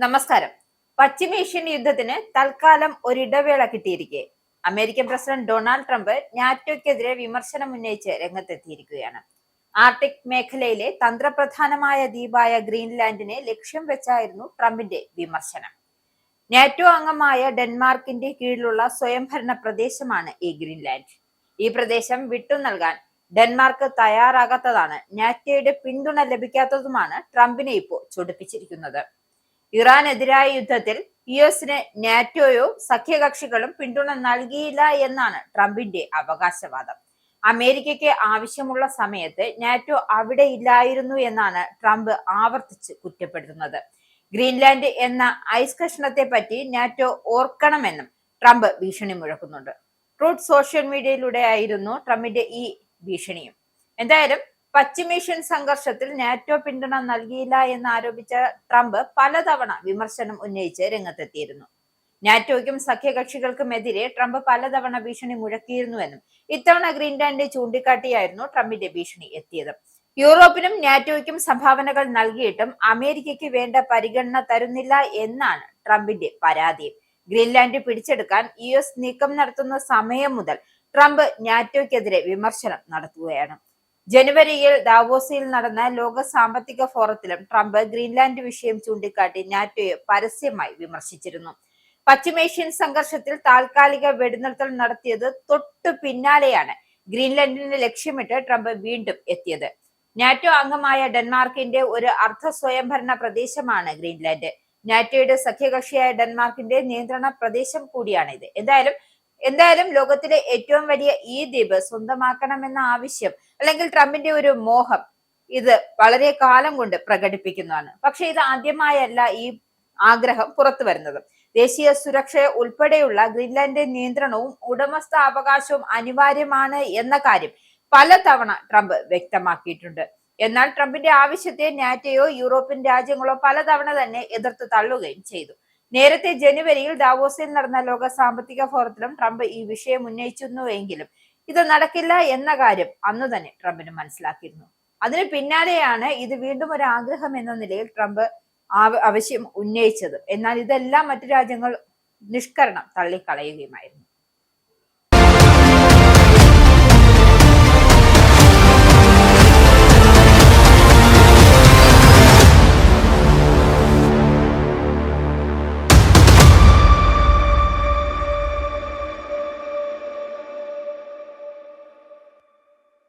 നമസ്കാരം. പശ്ചിമേഷ്യൻ യുദ്ധത്തിന് തൽക്കാലം ഒരിടവേള കിട്ടിയിരിക്കെ അമേരിക്കൻ പ്രസിഡന്റ് ഡൊണാൾഡ് ട്രംപ് നാറ്റോയ്ക്കെതിരെ വിമർശനം ഉന്നയിച്ച് രംഗത്തെത്തിയിരിക്കുകയാണ്. ആർട്ടിക് മേഖലയിലെ തന്ത്രപ്രധാനമായ ദ്വീപായ ഗ്രീൻലാൻഡിനെ ലക്ഷ്യം വെച്ചായിരുന്നു ട്രംപിന്റെ വിമർശനം. നാറ്റോ അംഗമായ ഡെൻമാർക്കിന്റെ കീഴിലുള്ള സ്വയംഭരണ പ്രദേശമാണ് ഈ ഗ്രീൻലാൻഡ്. ഈ പ്രദേശം വിട്ടു നൽകാൻ ഡെൻമാർക്ക് തയ്യാറാകാത്തതാണ് നാറ്റോയുടെ പിന്തുണ ലഭിക്കാത്തതുമാണ് ട്രംപിനെ ഇപ്പോൾ ചൊടിപ്പിച്ചിരിക്കുന്നത്. ഇറാനെതിരായ യുദ്ധത്തിൽ യുഎസിന് നാറ്റോയോ സഖ്യകക്ഷികളും പിന്തുണ നൽകിയില്ല എന്നാണ് ട്രംപിന്റെ അവകാശവാദം. അമേരിക്കയ്ക്ക് ആവശ്യമുള്ള സമയത്ത് നാറ്റോ അവിടെ ഇല്ലായിരുന്നു എന്നാണ് ട്രംപ് ആവർത്തിച്ച് കുറ്റപ്പെടുത്തുന്നത്. ഗ്രീൻലാൻഡ് എന്ന ഐസ് കഷ്ണത്തെ പറ്റി നാറ്റോ ഓർക്കണമെന്നും ട്രംപ് ഭീഷണി മുഴക്കുന്നുണ്ട്. ട്രൂത്ത് സോഷ്യൽ മീഡിയയിലൂടെ ആയിരുന്നു ട്രംപിന്റെ ഈ ഭീഷണിയും. എന്തായാലും പശ്ചിമേഷ്യൻ സംഘർഷത്തിൽ നാറ്റോ പിന്തുണ നൽകിയില്ല എന്ന് ആരോപിച്ച ട്രംപ് പലതവണ വിമർശനം ഉന്നയിച്ച് രംഗത്തെത്തിയിരുന്നു. നാറ്റോയ്ക്കും സഖ്യകക്ഷികൾക്കുമെതിരെ ട്രംപ് പലതവണ ഭീഷണി മുഴക്കിയിരുന്നുവെന്നും ഇത്തവണ ഗ്രീൻലാൻഡ് ചൂണ്ടിക്കാട്ടിയായിരുന്നു ട്രംപിന്റെ ഭീഷണി എത്തിയത്. യൂറോപ്പിനും നാറ്റോയ്ക്കും സംഭാവനകൾ നൽകിയിട്ടും അമേരിക്കയ്ക്ക് വേണ്ട പരിഗണന തരുന്നില്ല എന്നാണ് ട്രംപിന്റെ പരാതി. ഗ്രീൻലാൻഡ് പിടിച്ചെടുക്കാൻ യുഎസ് നീക്കം നടത്തുന്ന സമയം മുതൽ ട്രംപ് നാറ്റോയ്ക്കെതിരെ വിമർശനം നടത്തുകയാണ്. ജനുവരിയിൽ ദാവോസിൽ നടന്ന ലോക സാമ്പത്തിക ഫോറത്തിലും ട്രംപ് ഗ്രീൻലാൻഡ് വിഷയം ചൂണ്ടിക്കാട്ടി നാറ്റോയെ പരസ്യമായി വിമർശിച്ചിരുന്നു. പശ്ചിമേഷ്യൻ സംഘർഷത്തിൽ താൽക്കാലിക വെടിനിർത്തൽ നടത്തിയത് തൊട്ടു പിന്നാലെയാണ് ഗ്രീൻലാൻഡിനെ ലക്ഷ്യമിട്ട് ട്രംപ് വീണ്ടും എത്തിയത്. നാറ്റോ അംഗമായ ഡെൻമാർക്കിന്റെ ഒരു അർദ്ധ സ്വയംഭരണ പ്രദേശമാണ് ഗ്രീൻലാൻഡ്. നാറ്റോയുടെ സഖ്യകക്ഷിയായ ഡെൻമാർക്കിന്റെ നിയന്ത്രണ പ്രദേശം കൂടിയാണിത്. എന്തായാലും ലോകത്തിലെ ഏറ്റവും വലിയ ഈ ദ്വീപ് സ്വന്തമാക്കണമെന്ന ആവശ്യം അല്ലെങ്കിൽ ട്രംപിന്റെ ഒരു മോഹം ഇത് വളരെ കാലം കൊണ്ട് പ്രകടിപ്പിക്കുന്നതാണ്. പക്ഷെ ഇത് ആദ്യമായല്ല ഈ ആഗ്രഹം പുറത്തു വരുന്നത്. ദേശീയ സുരക്ഷ ഉൾപ്പെടെയുള്ള ഗ്രീൻലാൻഡ് നിയന്ത്രണവും ഉടമസ്ഥ അവകാശവും അനിവാര്യമാണ് എന്ന കാര്യം പലതവണ ട്രംപ് വ്യക്തമാക്കിയിട്ടുണ്ട്. എന്നാൽ ട്രംപിന്റെ ആവശ്യത്തെ നാറ്റോയോ യൂറോപ്യൻ രാജ്യങ്ങളോ പലതവണ തന്നെ എതിർത്ത് തള്ളുകയും ചെയ്തു. നേരത്തെ ജനുവരിയിൽ ദാവോസിൽ നടന്ന ലോക സാമ്പത്തിക ഫോറത്തിലും ട്രംപ് ഈ വിഷയം ഉന്നയിച്ചിരുന്നുവെങ്കിലും ഇത് നടക്കില്ല എന്ന കാര്യം അന്നു തന്നെ ട്രംപിന് മനസ്സിലാക്കിയിരുന്നു. അതിന് പിന്നാലെയാണ് ഇത് വീണ്ടും ഒരു ആഗ്രഹം എന്ന നിലയിൽ ട്രംപ് ആവശ്യം ഉന്നയിച്ചത്. എന്നാൽ ഇതെല്ലാം മറ്റു രാജ്യങ്ങൾ നിഷ്കരണം തള്ളിക്കളയുകയുമായിരുന്നു.